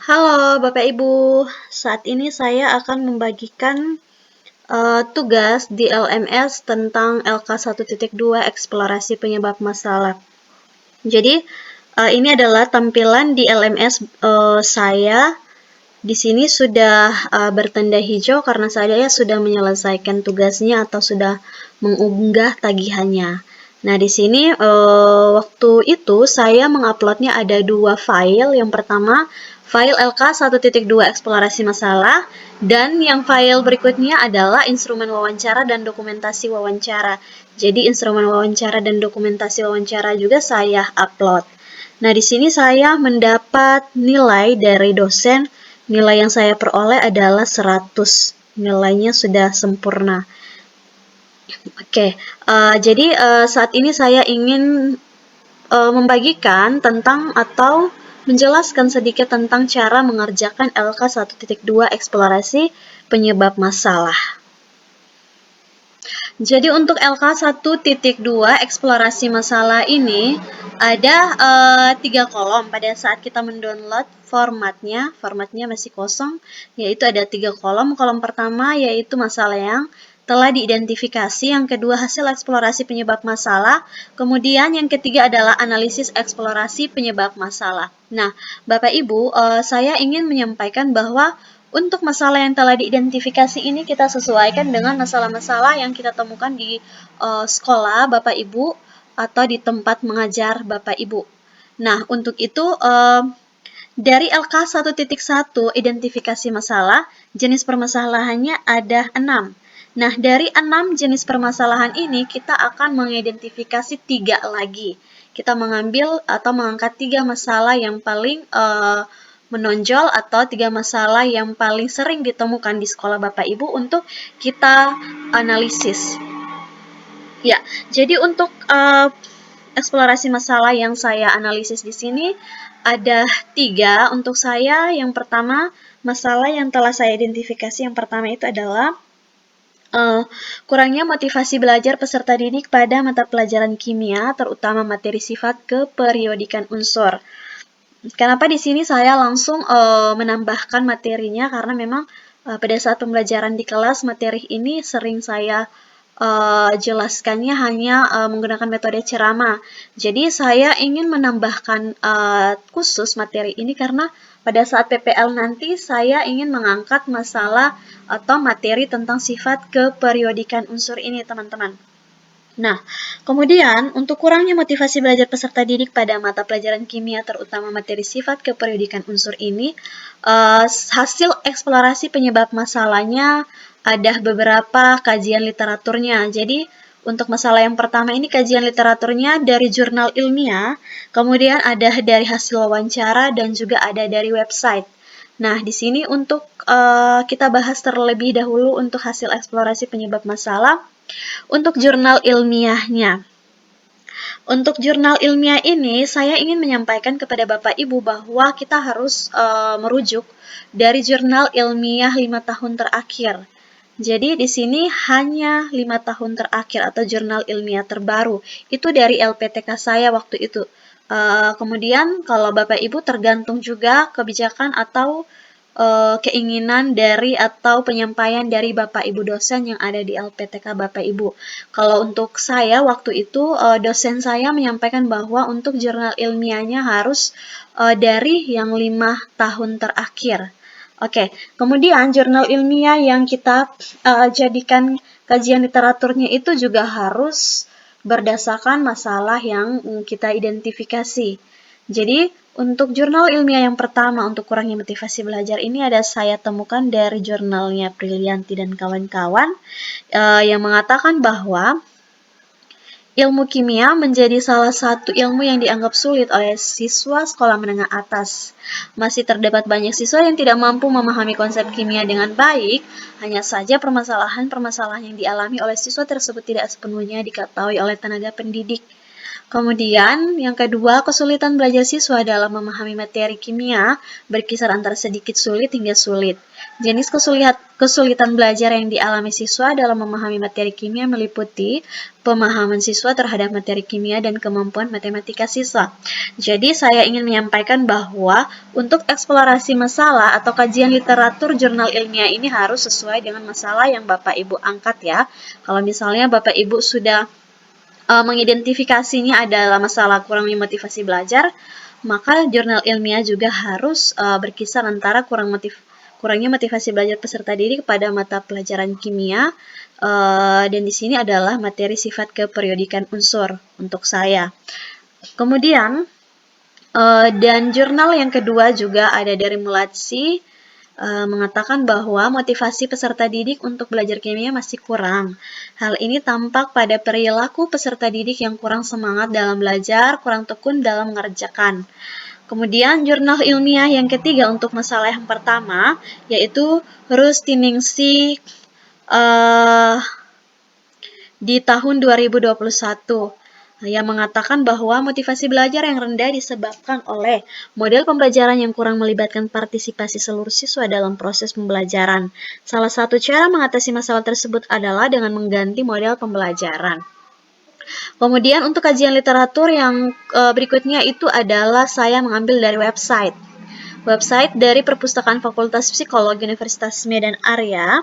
Halo Bapak Ibu, saat ini saya akan membagikan tugas di LMS tentang LK1.2 eksplorasi penyebab masalah. Jadi ini adalah tampilan di LMS saya. Di sini sudah bertanda hijau karena saya sudah menyelesaikan tugasnya atau sudah mengunggah tagihannya. Nah, di sini waktu itu saya menguploadnya ada dua file. Yang pertama, file LK1.2 eksplorasi masalah, dan yang file berikutnya adalah instrumen wawancara dan dokumentasi wawancara. Jadi, instrumen wawancara dan dokumentasi wawancara juga saya upload. Nah, di sini saya mendapat nilai dari dosen. Nilai yang saya peroleh adalah 100. Nilainya sudah sempurna. Oke, jadi saat ini saya ingin membagikan tentang atau menjelaskan sedikit tentang cara mengerjakan LK1.2 eksplorasi penyebab masalah. Jadi untuk LK1.2 eksplorasi masalah ini ada 3 kolom. Pada saat kita mendownload formatnya masih kosong, yaitu ada 3 kolom. Kolom pertama yaitu masalah yang telah diidentifikasi, yang kedua hasil eksplorasi penyebab masalah, kemudian yang ketiga adalah analisis eksplorasi penyebab masalah. Nah, Bapak Ibu, saya ingin menyampaikan bahwa untuk masalah yang telah diidentifikasi ini kita sesuaikan dengan masalah-masalah yang kita temukan di sekolah Bapak Ibu atau di tempat mengajar Bapak Ibu. Nah, untuk itu dari LK1.1 identifikasi masalah, jenis permasalahannya ada 6. Nah, dari 6 jenis permasalahan ini kita akan mengidentifikasi 3 lagi. Kita mengambil atau mengangkat 3 masalah yang paling menonjol atau 3 masalah yang paling sering ditemukan di sekolah Bapak Ibu untuk kita analisis. Ya, jadi untuk eksplorasi masalah yang saya analisis di sini ada 3 untuk saya. Yang pertama, masalah yang telah saya identifikasi yang pertama itu adalah kurangnya motivasi belajar peserta didik pada mata pelajaran kimia, terutama materi sifat keperiodikan unsur. Kenapa di sini saya langsung menambahkan materinya, karena memang pada saat pembelajaran di kelas materi ini sering saya jelaskannya hanya menggunakan metode ceramah. Jadi saya ingin menambahkan khusus materi ini karena pada saat PPL nanti saya ingin mengangkat masalah atau materi tentang sifat keperiodikan unsur ini, teman-teman. Nah, kemudian untuk kurangnya motivasi belajar peserta didik pada mata pelajaran kimia, terutama materi sifat keperiodikan unsur ini, hasil eksplorasi penyebab masalahnya ada beberapa kajian literaturnya. Jadi, untuk masalah yang pertama ini kajian literaturnya dari jurnal ilmiah, kemudian ada dari hasil wawancara, dan juga ada dari website. Nah, di sini untuk kita bahas terlebih dahulu untuk hasil eksplorasi penyebab masalah. Untuk jurnal ilmiahnya. Untuk jurnal ilmiah ini, saya ingin menyampaikan kepada Bapak Ibu bahwa kita harus merujuk dari jurnal ilmiah 5 tahun terakhir. Jadi di sini hanya 5 tahun terakhir atau jurnal ilmiah terbaru. Itu dari LPTK saya waktu itu. Kemudian kalau Bapak Ibu tergantung juga kebijakan atau keinginan dari atau penyampaian dari Bapak Ibu dosen yang ada di LPTK Bapak Ibu. Kalau untuk saya waktu itu dosen saya menyampaikan bahwa untuk jurnal ilmiahnya harus dari yang 5 tahun terakhir. Oke, kemudian jurnal ilmiah yang kita jadikan kajian literaturnya itu juga harus berdasarkan masalah yang kita identifikasi. Jadi, untuk jurnal ilmiah yang pertama untuk kurangnya motivasi belajar ini ada saya temukan dari jurnalnya Prilianti dan kawan-kawan yang mengatakan bahwa ilmu kimia menjadi salah satu ilmu yang dianggap sulit oleh siswa sekolah menengah atas. Masih terdapat banyak siswa yang tidak mampu memahami konsep kimia dengan baik, hanya saja permasalahan-permasalahan yang dialami oleh siswa tersebut tidak sepenuhnya diketahui oleh tenaga pendidik. Kemudian, yang kedua, kesulitan belajar siswa dalam memahami materi kimia berkisar antara sedikit sulit hingga sulit. Jenis kesulitan belajar yang dialami siswa dalam memahami materi kimia meliputi pemahaman siswa terhadap materi kimia dan kemampuan matematika siswa. Jadi, saya ingin menyampaikan bahwa untuk eksplorasi masalah atau kajian literatur jurnal ilmiah ini harus sesuai dengan masalah yang Bapak Ibu angkat ya. Kalau misalnya Bapak Ibu sudah mengidentifikasinya adalah masalah kurangnya motivasi belajar, maka jurnal ilmiah juga harus berkisar antara kurangnya motivasi belajar peserta didik pada mata pelajaran kimia, dan di sini adalah materi sifat keperiodikan unsur untuk saya. Kemudian, dan jurnal yang kedua juga ada dari Mulatsi, mengatakan bahwa motivasi peserta didik untuk belajar kimia masih kurang. Hal ini tampak pada perilaku peserta didik yang kurang semangat dalam belajar, kurang tekun dalam mengerjakan. Kemudian jurnal ilmiah yang ketiga untuk masalah yang pertama, yaitu Rustiningsih di tahun 2021. Yang mengatakan bahwa motivasi belajar yang rendah disebabkan oleh model pembelajaran yang kurang melibatkan partisipasi seluruh siswa dalam proses pembelajaran. Salah satu cara mengatasi masalah tersebut adalah dengan mengganti model pembelajaran. Kemudian untuk kajian literatur yang berikutnya itu adalah saya mengambil dari website dari Perpustakaan Fakultas Psikologi Universitas Medan Area.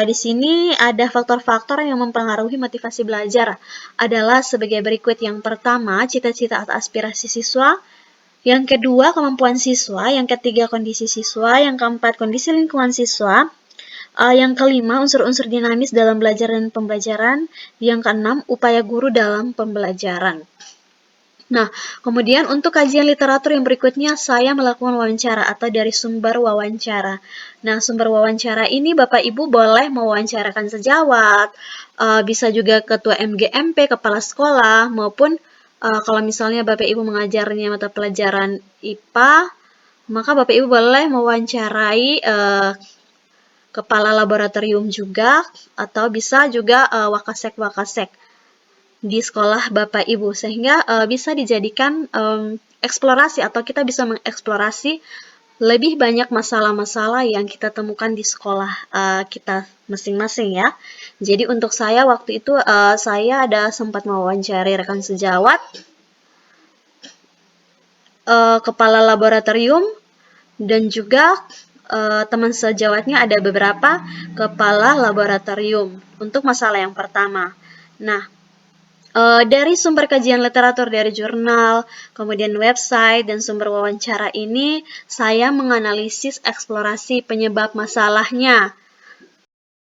Di sini ada faktor-faktor yang mempengaruhi motivasi belajar adalah sebagai berikut. Yang pertama, cita-cita atau aspirasi siswa. Yang kedua, kemampuan siswa. Yang ketiga, kondisi siswa. Yang keempat, kondisi lingkungan siswa. Yang kelima, unsur-unsur dinamis dalam belajar dan pembelajaran. Yang keenam, upaya guru dalam pembelajaran. Nah, kemudian untuk kajian literatur yang berikutnya, saya melakukan wawancara atau dari sumber wawancara. Nah, sumber wawancara ini Bapak Ibu boleh mewawancarakan sejawat, bisa juga ketua MGMP, kepala sekolah, maupun kalau misalnya Bapak Ibu mengajarnya mata pelajaran IPA, maka Bapak Ibu boleh mewawancarai kepala laboratorium juga, atau bisa juga wakasek-wakasek di sekolah Bapak Ibu, sehingga bisa dijadikan eksplorasi atau kita bisa mengeksplorasi lebih banyak masalah-masalah yang kita temukan di sekolah kita masing-masing ya. Jadi untuk saya waktu itu saya ada sempat mewawancari rekan sejawat, kepala laboratorium, dan juga teman sejawatnya ada beberapa kepala laboratorium untuk masalah yang pertama. Nah, dari sumber kajian literatur dari jurnal, kemudian website, dan sumber wawancara ini, saya menganalisis eksplorasi penyebab masalahnya.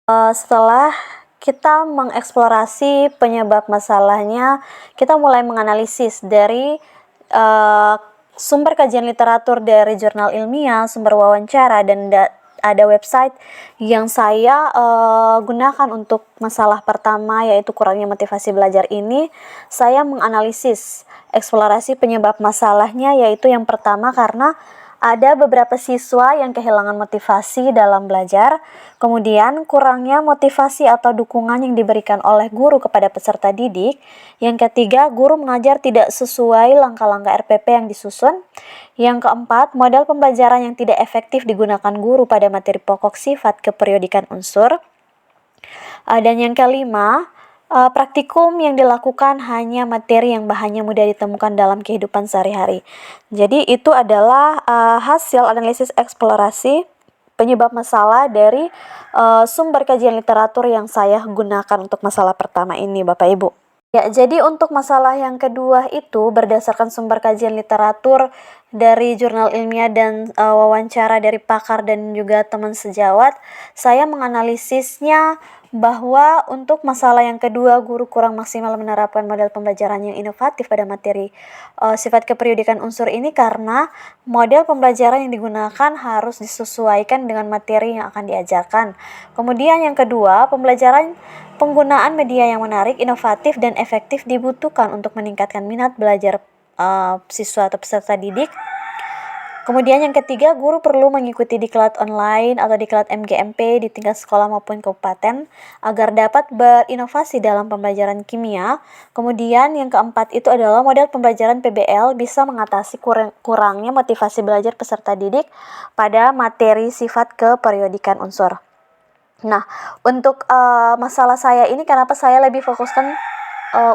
Setelah kita mengeksplorasi penyebab masalahnya, kita mulai menganalisis dari sumber kajian literatur dari jurnal ilmiah, sumber wawancara, dan ada website yang saya gunakan untuk masalah pertama, yaitu kurangnya motivasi belajar ini. Saya menganalisis eksplorasi penyebab masalahnya, yaitu yang pertama karena ada beberapa siswa yang kehilangan motivasi dalam belajar, kemudian kurangnya motivasi atau dukungan yang diberikan oleh guru kepada peserta didik. Yang ketiga, guru mengajar tidak sesuai langkah-langkah RPP yang disusun. Yang keempat, model pembelajaran yang tidak efektif digunakan guru pada materi pokok sifat keperiodikan unsur. Dan yang kelima, praktikum yang dilakukan hanya materi yang bahannya mudah ditemukan dalam kehidupan sehari-hari. Jadi itu adalah hasil analisis eksplorasi penyebab masalah dari sumber kajian literatur yang saya gunakan untuk masalah pertama ini, Bapak Ibu. Ya, jadi untuk masalah yang kedua itu berdasarkan sumber kajian literatur dari jurnal ilmiah dan wawancara dari pakar dan juga teman sejawat, saya menganalisisnya bahwa untuk masalah yang kedua, guru kurang maksimal menerapkan model pembelajaran yang inovatif pada materi sifat keperiodikan unsur ini karena model pembelajaran yang digunakan harus disesuaikan dengan materi yang akan diajarkan. Kemudian yang kedua, penggunaan media yang menarik, inovatif, dan efektif dibutuhkan untuk meningkatkan minat belajar siswa atau peserta didik. Kemudian yang ketiga, guru perlu mengikuti diklat online atau diklat MGMP di tingkat sekolah maupun kabupaten agar dapat berinovasi dalam pembelajaran kimia. Kemudian yang keempat itu adalah model pembelajaran PBL bisa mengatasi kurangnya motivasi belajar peserta didik pada materi sifat keperiodikan unsur. Nah, untuk masalah saya ini kenapa saya lebih fokuskan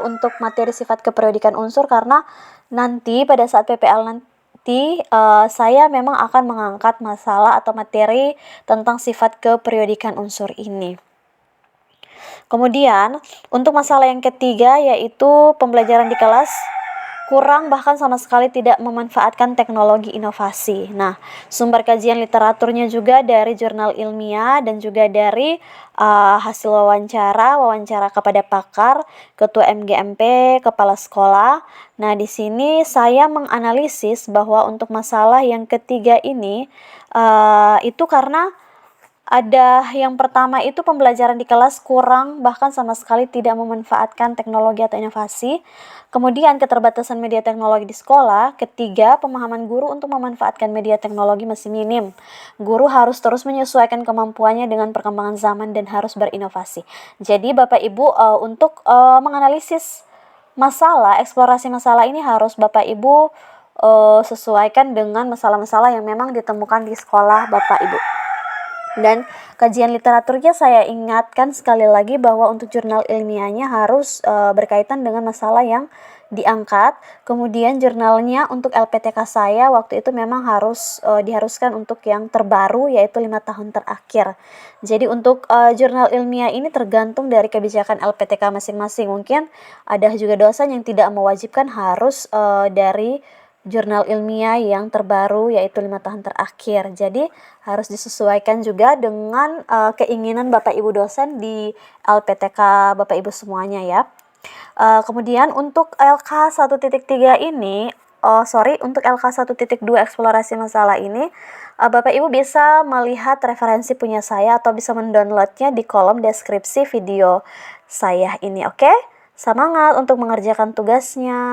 untuk materi sifat keperiodikan unsur karena nanti pada saat PPL nanti saya memang akan mengangkat masalah atau materi tentang sifat keperiodikan unsur ini. Kemudian untuk masalah yang ketiga yaitu pembelajaran di kelas kurang bahkan sama sekali tidak memanfaatkan teknologi inovasi. Nah, sumber kajian literaturnya juga dari jurnal ilmiah dan juga dari hasil wawancara kepada pakar, ketua MGMP, kepala sekolah. Nah, di sini saya menganalisis bahwa untuk masalah yang ketiga ini itu karena ada yang pertama itu pembelajaran di kelas kurang bahkan sama sekali tidak memanfaatkan teknologi atau inovasi. Kemudian keterbatasan media teknologi di sekolah. Ketiga, pemahaman guru untuk memanfaatkan media teknologi masih minim. Guru harus terus menyesuaikan kemampuannya dengan perkembangan zaman dan harus berinovasi. Jadi Bapak Ibu untuk menganalisis masalah, eksplorasi masalah ini harus Bapak Ibu sesuaikan dengan masalah-masalah yang memang ditemukan di sekolah Bapak Ibu. Dan kajian literaturnya saya ingatkan sekali lagi bahwa untuk jurnal ilmiahnya harus berkaitan dengan masalah yang diangkat. Kemudian jurnalnya untuk LPTK saya waktu itu memang harus diharuskan untuk yang terbaru yaitu 5 tahun terakhir. Jadi untuk jurnal ilmiah ini tergantung dari kebijakan LPTK masing-masing. Mungkin ada juga dosen yang tidak mewajibkan harus dari jurnal ilmiah yang terbaru yaitu 5 tahun terakhir. Jadi harus disesuaikan juga dengan keinginan Bapak Ibu dosen di LPTK Bapak Ibu semuanya ya. Kemudian untuk LK 1.3 ini, untuk LK 1.2 eksplorasi masalah ini, Bapak Ibu bisa melihat referensi punya saya atau bisa mendownloadnya di kolom deskripsi video saya ini, oke? Semangat untuk mengerjakan tugasnya.